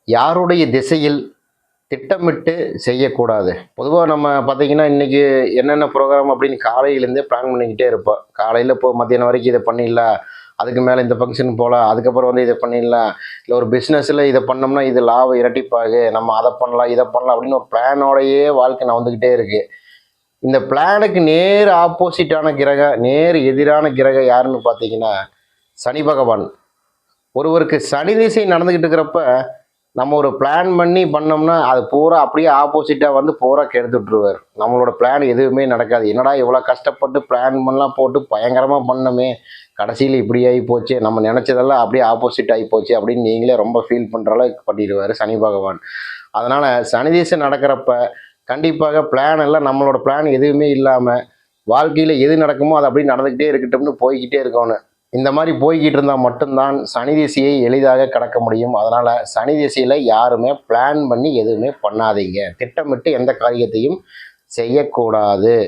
யாருடைய திசையில் திட்டமிட்டு செய்யக்கூடாது. பொதுவா நம்ம பார்த்தீங்கன்னா, இன்னைக்கு என்னென்ன ப்ரோகிராம் அப்படின்னு காலையிலேருந்தே பிளான் பண்ணிக்கிட்டே இருப்போம். காலையில இப்போ மத்தியானம் வரைக்கும் இத பண்ணிடலாம். அதுக்கு மேல இந்த ஃபங்ஷன் போலாம். அதுக்கப்புறம் இத பண்ணிடலாம். இல்ல ஒரு பிசினஸ்ல இத பண்ணோம்னா, இது லாபம் இரட்டிப்பாகு. நம்ம அத பண்ணலாம், இத பண்ணலாம் அப்படின்னு ஒரு பிளானோடயே வாழ்க்கை நகர்ந்துகிட்டே இருக்கு. இந்த பிளானுக்கு நேர் ஆப்போசிட்டான கிரகம், நேர் எதிரான கிரகம் யாருன்னு பார்த்தீங்கன்னா, சனி பகவான். ஒருவருக்கு சனி திசை நடந்துகிட்டு இருக்கிறப்ப, நம்ம ஒரு பிளான் பண்ணி பண்ணோம்னா, அது பூரா அப்படியே ஆப்போசிட்டா வந்து பூரா கெடுத்து விட்டுருவாரு. நம்மளோட பிளான் எதுவுமே நடக்காது. என்னடா இவ்வளோ கஷ்டப்பட்டு பிளான் பண்ணலாம் போட்டு பயங்கரமா பண்ணோமே, கடைசியில இப்படி ஆகி போச்சே, நம்ம நினைச்சதெல்லாம் அப்படியே ஆப்போசிட் ஆகி போச்சே அப்படின்னு நீங்களே ரொம்ப ஃபீல் பண்ற அளவுக்கு பண்ணிடுவாரு சனி பகவான். அதனால சனி திசை நடக்கிறப்ப, கண்டிப்பாக பிளான் எல்லாம் நம்மளோட பிளான் எதுவுமே இல்லாம, வாழ்க்கையில எது நடக்குமோ அது அப்படியே நடந்துகிட்டே இருக்கட்டும்னு போய்க்கிட்டே இருக்கணும். இந்த மாதிரி போய்கிட்டு இருந்தால் மட்டும்தான் சனி திசையை எளிதாக கடக்க முடியும். அதனால சனி திசையில யாருமே பிளான் பண்ணி எதுவுமே பண்ணாதீங்க. திட்டமிட்டு எந்த காரியத்தையும் செய்யக்கூடாது.